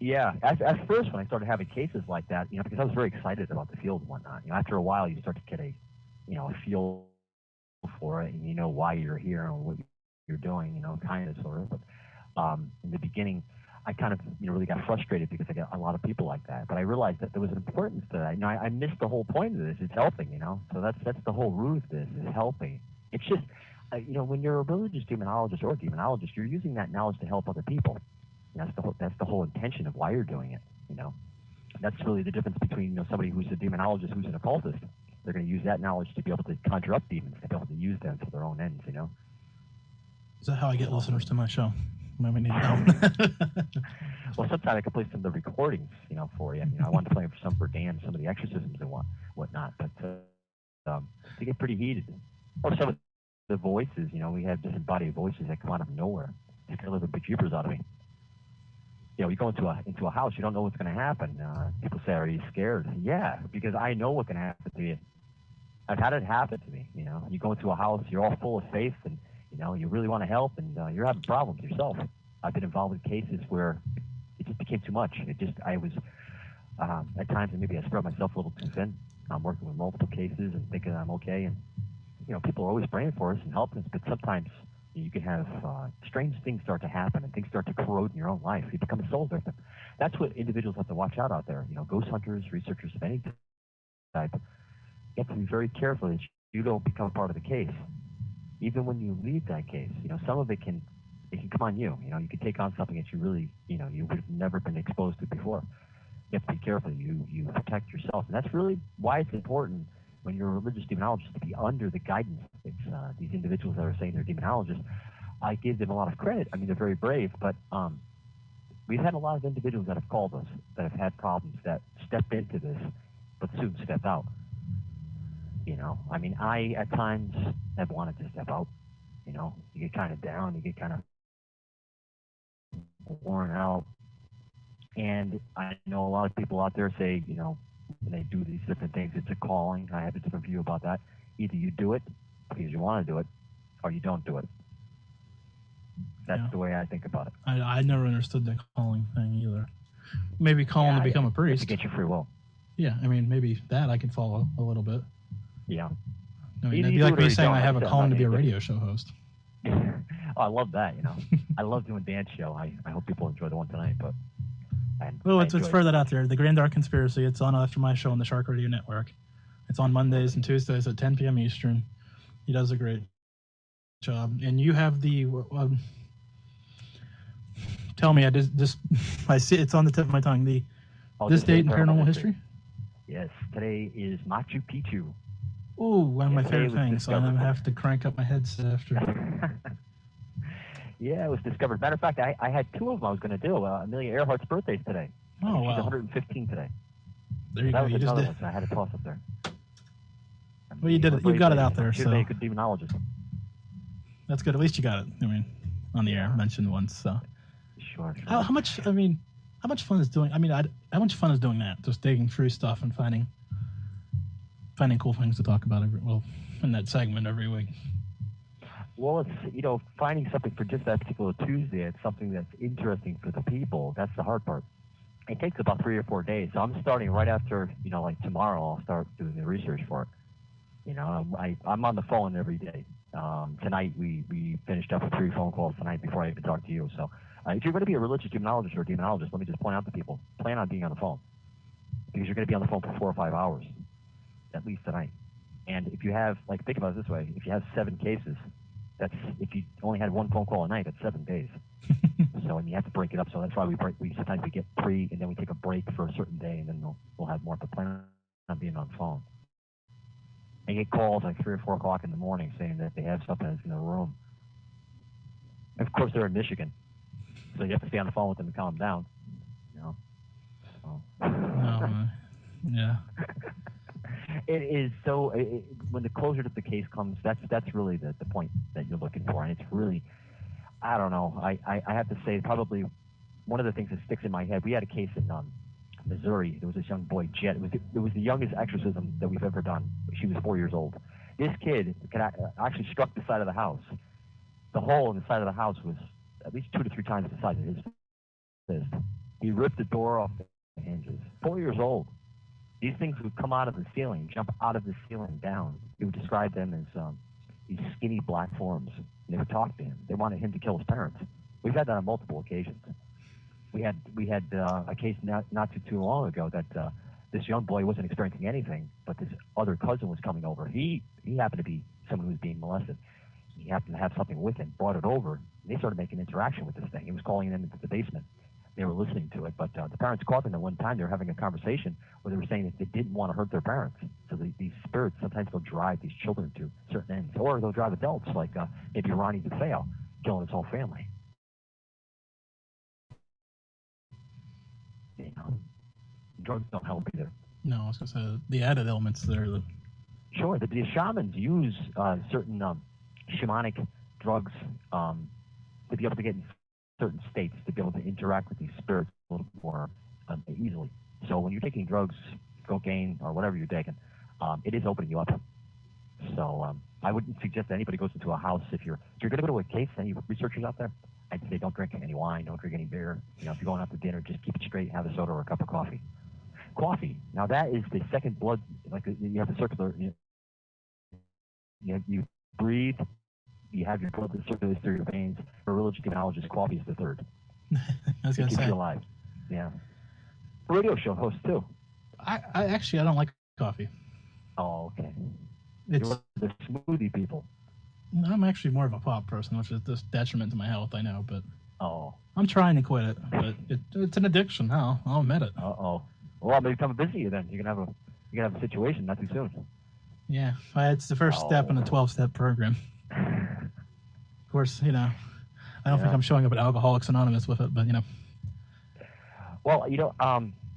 Yeah. At first, when I started having cases like that, because I was very excited about the field and whatnot. After a while, you start to get a feel for it, and you know why you're here and what you're doing, kind of, sort of. But in the beginning, I kind of really got frustrated because I got a lot of people like that. But I realized that there was an importance to that. I missed the whole point of this. It's helping, So that's the whole root of this, is helping. It's just, when you're a religious demonologist or a demonologist, you're using that knowledge to help other people. That's the whole intention of why you're doing it. That's really the difference between somebody who's a demonologist, who's an occultist. They're going to use that knowledge to be able to conjure up demons, to be able to use them for their own ends. Is that how I get listeners to my show? Maybe we need to know. Well, sometimes I can play some of the recordings, for you. I wanted to play them for Dan, some of the exorcisms and whatnot, but they get pretty heated. Or some of the voices, we have different body of voices that come out of nowhere. They scare a little bit jeepers out of me. You go into a house, you don't know what's going to happen. People say, "Are you scared?" Yeah, because I know what's going to happen to you. I've had it happen to me. You go into a house, you're all full of faith, and you really want to help, and you're having problems yourself. I've been involved in cases where it just became too much. I was at times, and maybe I spread myself a little too thin. I'm working with multiple cases and thinking I'm okay, and people are always praying for us and helping us, but sometimes you can have strange things start to happen and things start to corrode in your own life. You become a soul victim. That's what individuals have to watch out there. Ghost hunters, researchers of any type, you have to be very careful that you don't become part of the case. Even when you leave that case, some of it can come on you. You can take on something that you really, you would have never been exposed to before. You have to be careful. You protect yourself, and that's really why it's important when you're a religious demonologist to be under the guidance. It's these individuals that are saying they're demonologists. I give them a lot of credit. I mean, they're very brave, but we've had a lot of individuals that have called us that have had problems that stepped into this, but soon stepped out. I mean, I at times have wanted to step out. You get kind of down, you get kind of worn out, and I know a lot of people out there say, when they do these different things, it's a calling. I have a different view about that. Either you do it because you want to do it, or you don't do it. That's the way I think about it. I never understood the calling thing either. Maybe calling to become a priest. To get your free will. Yeah, I mean, maybe that I can follow a little bit. Yeah. I mean, it'd be like me saying I have a calling to be a radio show host. Oh, I love that, I love doing Dan's show. I hope people enjoy the one tonight, but... Well, it's further out there. The Grand Dark Conspiracy, it's on after my show on the Shark Radio Network. It's on Mondays and Tuesdays at 10 p.m. Eastern. He does a great job. And you have the... tell me, I see it's on the tip of my tongue. This date in paranormal history? Yes, today is Machu Picchu. Ooh, one of my favorite things. So I'm going to have to crank up my headset after. Yeah, it was discovered. Matter of fact, I had two of them I was going to do. Amelia Earhart's birthday's today. Oh, wow. She's 115 today. There you go. That was you another just one, so I had to toss up there. Well, you did it. You got it out there. Should so be a good demonologist. That's good. At least you got it. I mean, on the air, mentioned once. So. Sure. How much? I mean, how much fun is doing? I mean, how much fun is doing that? Just digging through stuff and finding cool things to talk about in that segment every week. Well, it's finding something for just that particular Tuesday. It's something that's interesting for the people. That's the hard part. It takes about 3 or 4 days. So I'm starting right after like tomorrow. I'll start doing the research for it. I'm on the phone every day. Tonight we finished up with 3 phone calls tonight before I even talked to you. So if you're going to be a religious demonologist or a demonologist, let me just point out to people: plan on being on the phone because you're going to be on the phone for 4 or 5 hours at least tonight. And if you have, think about it this way: if you have 7 cases. If you only had 1 phone call a night, that's 7 days. So, and you have to break it up. So that's why sometimes we get 3, and then we take a break for a certain day, and then we'll have more. But plan on being on the phone. I get calls like 3 or 4 o'clock in the morning saying that they have something that's in their room. And of course, they're in Michigan, so you have to stay on the phone with them to calm them down. So. Yeah. It is so. When the closure to the case comes, that's really the point that you're looking for, and it's really, I don't know. I have to say, probably one of the things that sticks in my head. We had a case in Missouri. There was this young boy, Jet. It was the youngest exorcism that we've ever done. She was 4 years old. This kid actually struck the side of the house. The hole in the side of the house was at least 2 to 3 times the size of his fist. He ripped the door off the hinges. 4 years old. These things would come out of the ceiling, jump out of the ceiling down. He would describe them as these skinny black forms. And they would talk to him. They wanted him to kill his parents. We've had that on multiple occasions. We had a case not too long ago that this young boy wasn't experiencing anything, but this other cousin was coming over. He happened to be someone who was being molested. He happened to have something with him, brought it over, and they started making interaction with this thing. He was calling them into the basement. They were listening to it, but the parents caught them at one time. They were having a conversation where they were saying that they didn't want to hurt their parents. So these spirits sometimes will drive these children to certain ends, or they'll drive adults, like maybe Ronnie DeFeo killing his whole family. You know, drugs don't help either. No, I was going to say the added elements there. Sure, the shamans use certain shamanic drugs to be able to get in certain states, to be able to interact with these spirits a little more easily. So when you're taking drugs, cocaine, or whatever you're taking, it is opening you up. So I wouldn't suggest that anybody goes into a house if you're going to go to a case. Any researchers out there, I'd say don't drink any wine, don't drink any beer. You know, if you're going out to dinner, just keep it straight. Have a soda or a cup of coffee. Coffee. Now that is the second blood. Like you have the circular. You breathe. You have your blood that circulates through your veins. For religious demonologists, coffee is the third. I was going to say. Keeps you alive. Yeah. Radio show host too. I actually don't like coffee. Oh, okay. It's You're the smoothie people. I'm actually more of a pop person, which is just detriment to my health, I know, but I'm trying to quit it. But it's an addiction now. I'll admit it. Well, I'm gonna become busy then. You're gonna have a situation not too soon. Yeah, it's the first step in a 12-step program. Of course, I don't think I'm showing up at Alcoholics Anonymous with it, but Well,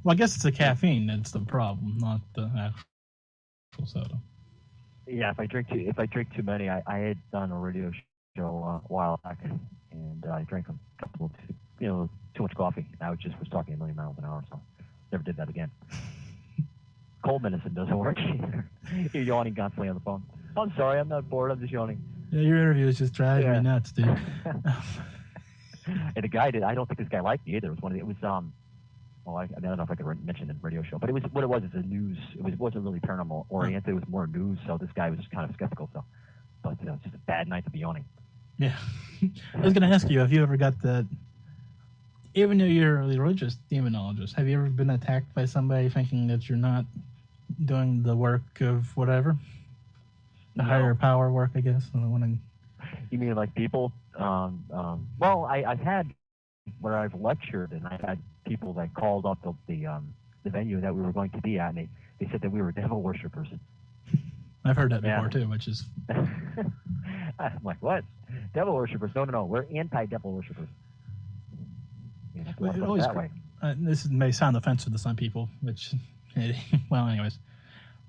well, I guess it's the caffeine that's the problem, not the actual soda. Yeah, if I drink too many, I had done a radio show a while back, and I drank a couple of too much coffee. I was talking a million miles an hour, so never did that again. Cold medicine doesn't work either. You're yawning constantly on the phone. I'm sorry, I'm not bored. I'm just yawning. Yeah, your interview is just driving me nuts, dude. And the guy I don't think this guy liked me either. It was well, I don't know if I could mention the radio show, but it was what it was. It's a news. It wasn't really paranormal oriented. It was more news. So this guy was just kind of skeptical. So, but it's just a bad night to be yawning. Yeah, I was going to ask you, have you ever got that? Even though you're a religious demonologist, have you ever been attacked by somebody thinking that you're not doing the work of whatever, the higher power work? I guess. You mean like people? Well, I've had where I've lectured, and I've had people that called up the venue that we were going to be at, and they said that we were devil worshippers. I've heard that before too, which is. I'm like, what? Devil worshippers? No, we're anti-devil worshippers. This may sound offensive to some people, which, well, anyways.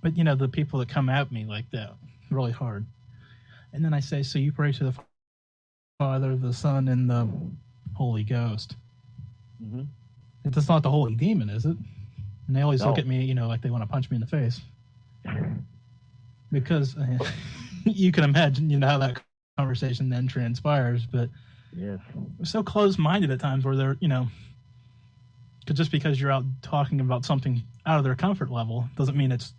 But the people that come at me like that really hard, and then I say, so you pray to the Father, the Son, and the Holy Ghost. Mm-hmm. It's not the holy demon, is it? And they always look at me, like they want to punch me in the face. Because you can imagine, how that conversation then transpires. But yes, we're so close-minded at times where they're, just because you're out talking about something out of their comfort level doesn't mean it's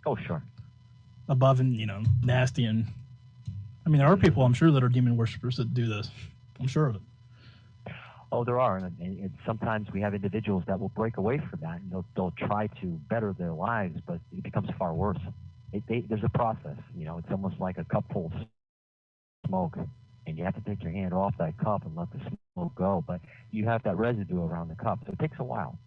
above and, nasty. And I mean, there are people, I'm sure, that are demon worshippers that do this. I'm sure of it. Oh, there are, and sometimes we have individuals that will break away from that, and they'll try to better their lives, but it becomes far worse. There's a process, It's almost like a cup full of smoke, and you have to take your hand off that cup and let the smoke go. But you have that residue around the cup, so it takes a while.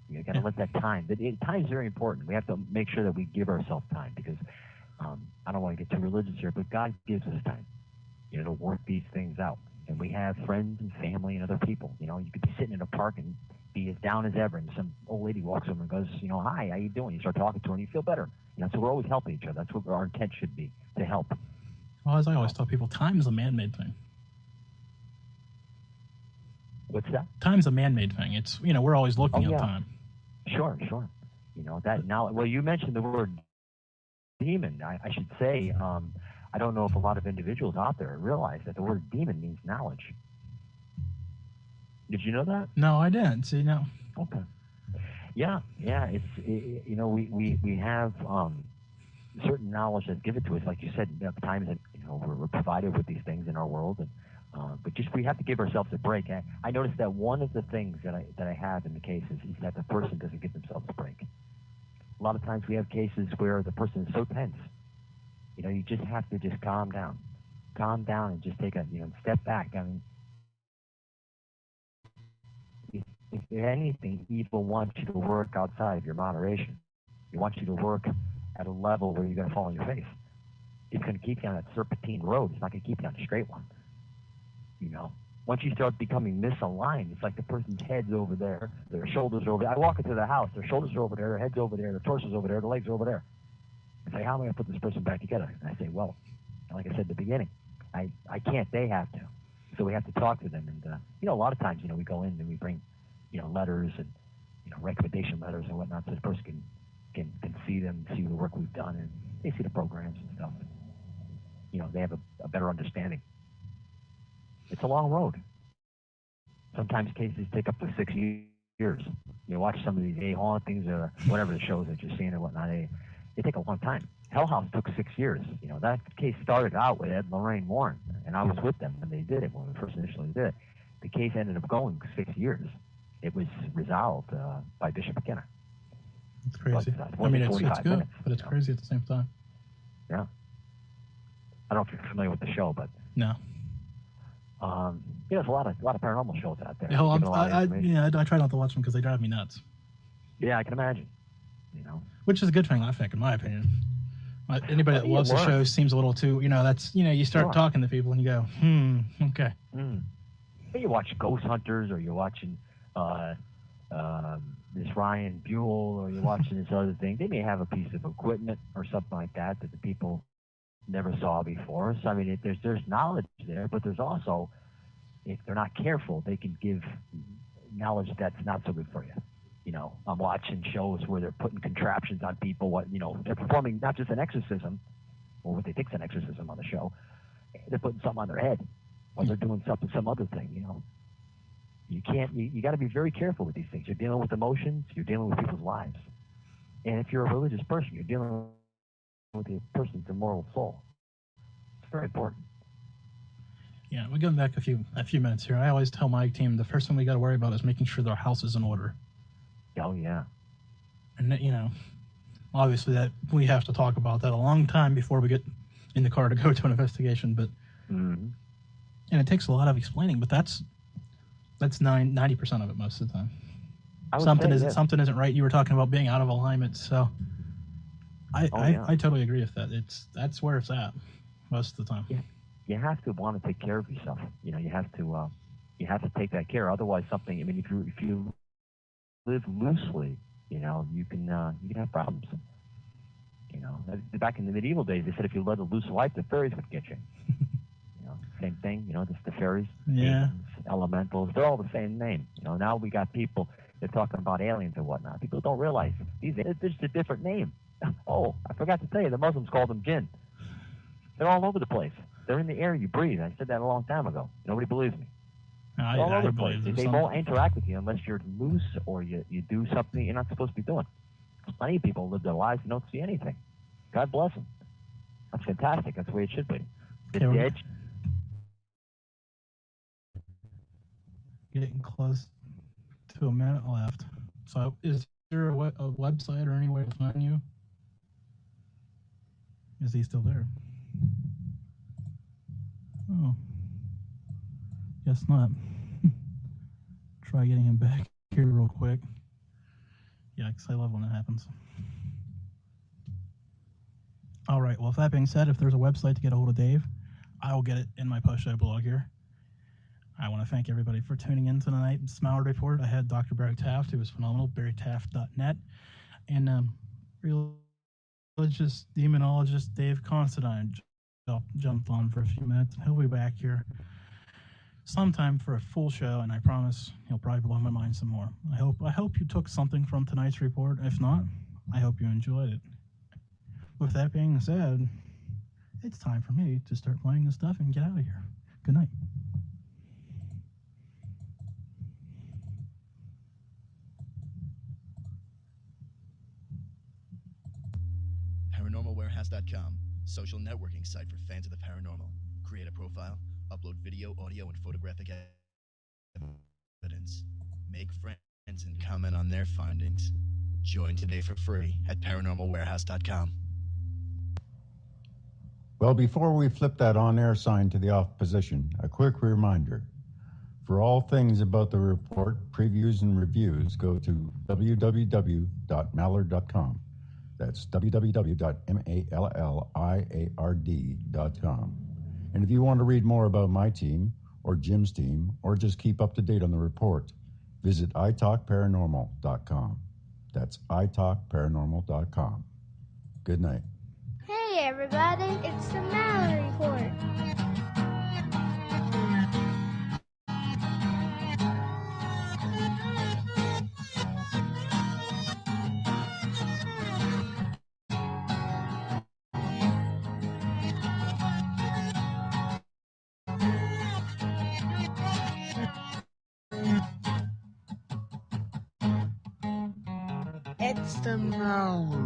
You got to let that time. Time is very important. We have to make sure that we give ourselves time, because I don't want to get too religious here, but God gives us time, to work these things out. And we have friends and family and other people. You could be sitting in a park and be as down as ever, and some old lady walks over and goes, hi, how you doing? You start talking to her, and you feel better. So we're always helping each other. That's what our intent should be, to help. Well, as I always tell people, time is a man-made thing. What's that? Time's a man-made thing. It's, we're always looking at time. Sure. That now. Well, you mentioned the word demon. I should say. I don't know if a lot of individuals out there realize that the word demon means knowledge. Did you know that? No, I didn't. See, no. Okay. Yeah. It's we have certain knowledge that's given to us, like you said. Times that we're provided with these things in our world, and but just we have to give ourselves a break. I noticed that one of the things that I have in the cases is that the person doesn't give themselves a break. A lot of times we have cases where the person is so tense. You just have to just calm down, and just take a step back. I mean, if anything, evil wants you to work outside of your moderation. It wants you to work at a level where you're going to fall on your face. It's going to keep you on that serpentine road. It's not going to keep you on a straight one. once you start becoming misaligned, it's like the person's head's over there, their shoulders are over there. I walk into the house, their shoulders are over there, their head's over there, their torso's over there, their legs are over there. I say, how am I going to put this person back together? And I say, well, like I said at the beginning, I can't, they have to. So we have to talk to them. And, a lot of times, we go in and we bring, letters and, recommendation letters and whatnot, so this person can see them, see the work we've done, and they see the programs and stuff. And, they have a better understanding. It's a long road. Sometimes cases take up to 6 years. You watch some of these hauntings or whatever the shows that you're seeing and whatnot, they take a long time. Hell House took 6 years. That case started out with Ed and Lorraine Warren, and I was with them when they did it, when we first initially did it. The case ended up going 6 years. It was resolved by Bishop McKenna. It's crazy. But, it's good, minutes, but it's crazy at the same time. Yeah. I don't know if you're familiar with the show, but no. There's a lot of paranormal shows out there. Yeah, I try not to watch them because they drive me nuts. Yeah, I can imagine. Which is a good thing, I think, in my opinion. Anybody that loves the show seems a little too, you start talking to people and you go, okay. You watch Ghost Hunters, or you're watching this Ryan Buell, or you're watching this other thing. They may have a piece of equipment or something like that the people never saw before. So, there's knowledge there, but there's also, if they're not careful, they can give knowledge that's not so good for you. I'm watching shows where they're putting contraptions on people. They're performing not just an exorcism, or what they think's an exorcism on the show. They're putting something on their head, or they're doing some other thing. You can't. You got to be very careful with these things. You're dealing with emotions. You're dealing with people's lives. And if you're a religious person, you're dealing with a person's immoral soul. It's very important. Yeah, we're going back a few minutes here. I always tell my team the first thing we got to worry about is making sure their house is in order. Oh, yeah. And, obviously that we have to talk about that a long time before we get in the car to go to an investigation. But and it takes a lot of explaining, but that's 90% of it most of the time. Something isn't right. You were talking about being out of alignment, so I totally agree with that. That's where it's at most of the time. Yeah. You have to want to take care of yourself. You have to take that care. Otherwise, something. If you live loosely, you can have problems. Back in the medieval days, they said if you led a loose life, the fairies would get you. Same thing. Just the fairies, demons, elementals. They're all the same name. Now we got people. They're talking about aliens and whatnot. People don't realize there's just a different name. Oh, I forgot to tell you, the Muslims call them jinn. They're all over the place. They're in the air you breathe. I said that a long time ago. Nobody believes me. They're all over the place. They won't interact with you unless you're loose or you do something you're not supposed to be doing. Plenty of people live their lives and don't see anything. God bless them. That's fantastic. That's the way it should be. The dead. Getting close to a minute left. So is there a website or any way to find you? Is he still there? Oh. Guess not. Try getting him back here real quick. Yeah, because I love when that happens. All right, well, if that being said, if there's a website to get a hold of Dave, I will get it in my post-show blog here. I want to thank everybody for tuning in tonight's Mallory Report. I had Dr. Barry Taft, who was phenomenal, barrytaft.net, and religious demonologist Dave Considine jumped on for a few minutes. He'll be back here sometime for a full show, and I promise he'll probably blow my mind some more. I hope you took something from tonight's report. If not, I hope you enjoyed it. With that being said, it's time for me to start playing this stuff and get out of here. Good night. ParanormalWarehouse.com, social networking site for fans of the paranormal. Create a profile, upload video, audio, and photographic evidence. Make friends and comment on their findings. Join today for free at ParanormalWarehouse.com. Well, before we flip that on-air sign to the off position, a quick reminder. For all things about the report, previews, and reviews, go to www.mallard.com. That's www.mallard.com. And if you want to read more about my team or Jim's team, or just keep up to date on the report, visit italkparanormal.com. That's italkparanormal.com. Good night. Hey everybody, it's the Mallory Report. It's the Mallory.